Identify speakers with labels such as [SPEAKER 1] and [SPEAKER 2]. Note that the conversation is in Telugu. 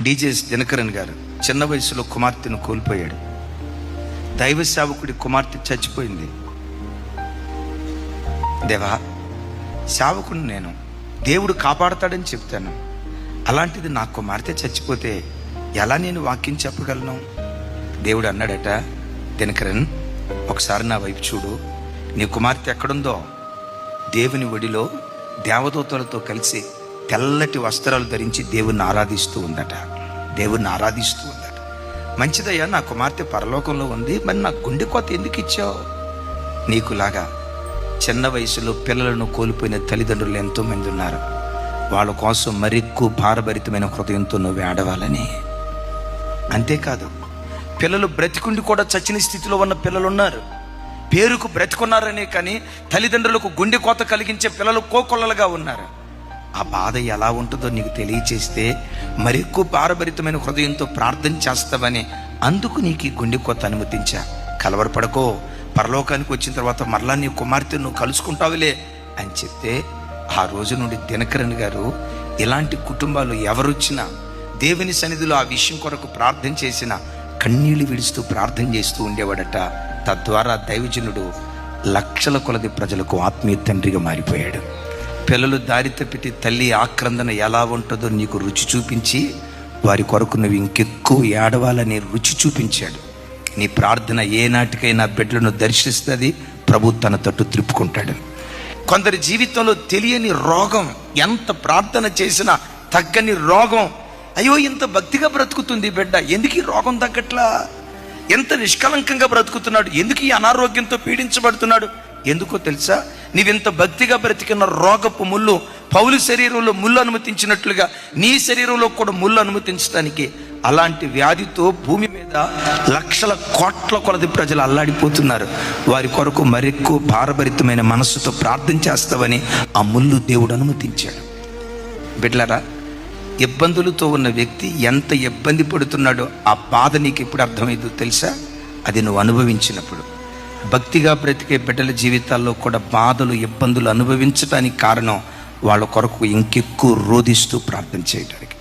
[SPEAKER 1] డీజేఎస్ దినకరన్ గారు చిన్న వయసులో కుమార్తెను కోల్పోయాడు. దైవ సేవకుడి కుమార్తె చచ్చిపోయింది. దేవా, సేవకుడు నేను, దేవుడు కాపాడతాడని చెప్తాను. అలాంటిది నా కుమార్తె చచ్చిపోతే ఎలా నేను వాక్యం చెప్పగలను? దేవుడు అన్నాడట, దినకరన్, ఒకసారి నా వైపు చూడు. నీ కుమార్తె ఎక్కడుందో దేవుని ఒడిలో దేవదూతలతో కలిసి తెల్లటి వస్త్రాలు ధరించి దేవుణ్ణి ఆరాధిస్తూ ఉందట. దేవుణ్ణి ఆరాధిస్తూ ఉందట. మంచిదయ్యా, నా కుమార్తె పరలోకంలో ఉంది, మరి నా గుండె కోత ఎందుకు ఇచ్చావు? నీకులాగా చిన్న వయసులో పిల్లలను కోల్పోయిన తల్లిదండ్రులు ఎంతోమంది ఉన్నారు. వాళ్ళ కోసం మరెక్కువ భారభరితమైన హృదయంతో నువ్వు ఏడవాలని. అంతేకాదు, పిల్లలు బ్రతికుండి కూడా చచ్చిన స్థితిలో ఉన్న పిల్లలు ఉన్నారు. పేరుకు బ్రతికున్నారనే కానీ తల్లిదండ్రులకు గుండె కోత కలిగించే పిల్లలు కోకొల్లలుగా ఉన్నారు. ఆ బాధ ఎలా ఉంటుందో నీకు తెలియచేస్తే మరెక్కువ భారభరితమైన హృదయంతో ప్రార్థన చేస్తావని, అందుకు నీకు ఈ గుండె కోత అనుమతించా. కలవరపడకో, పరలోకానికి వచ్చిన తర్వాత మరలా నీ కుమార్తె నువ్వు కలుసుకుంటావులే అని చెప్తే, ఆ రోజు నుండి దినకరన్ గారు ఇలాంటి కుటుంబాలు ఎవరొచ్చినా దేవుని సన్నిధిలో ఆ విషయం కొరకు ప్రార్థన చేసిన కన్నీళ్లు విడుస్తూ ప్రార్థన చేస్తూ ఉండేవాడట. తద్వారా దైవజనుడు లక్షల కొలది ప్రజలకు ఆత్మీయ తండ్రిగా మారిపోయాడు. పిల్లలు దారి తప్పితే తల్లి ఆక్రందన ఎలా ఉంటుందో నీకు రుచి చూపించి, వారి కొరకు నువ్వు ఇంకెక్కువ ఏడవాలని రుచి చూపించాడు. నీ ప్రార్థన ఏనాటికైనా బిడ్డలను దర్శిస్తుంది, ప్రభు తన తట్టు త్రిప్పుకుంటాడు. కొందరి జీవితంలో తెలియని రోగం, ఎంత ప్రార్థన చేసినా తగ్గని రోగం. అయ్యో, ఇంత భక్తిగా బ్రతుకుతుంది బిడ్డ, ఎందుకు ఈ రోగం తగ్గట్లా? ఎంత నిష్కలంకంగా బ్రతుకుతున్నాడు, ఎందుకు ఈ అనారోగ్యంతో పీడించబడుతున్నాడు? ఎందుకో తెలుసా? నీవింత భక్తిగా బ్రతికిన రోగపు ముళ్ళు పౌలు శరీరంలో ముళ్ళు అనుమతించినట్లుగా నీ శరీరంలో కూడా ముళ్ళు అనుమతించడానికి, అలాంటి వ్యాధితో భూమి మీద లక్షల కోట్ల కొలది ప్రజలు అల్లాడిపోతున్నారు. వారి కొరకు మరెక్కువ భారభరితమైన మనస్సుతో ప్రార్థన చేస్తావని ఆ ముళ్ళు దేవుడు అనుమతించాడు. బిడ్డలారా, ఇబ్బందులతో ఉన్న వ్యక్తి ఎంత ఇబ్బంది పడుతున్నాడో ఆ బాధ నీకు ఎప్పుడు అర్థమైందో తెలుసా? అది నువ్వు అనుభవించినప్పుడు. భక్తిగా బ్రతికే బిడ్డల జీవితాల్లో కూడా బాధలు, ఇబ్బందులు అనుభవించడానికి కారణం వాళ్ళ కొరకు ఇంకెక్కువ రోధిస్తూ ప్రార్థన చేయడానికి.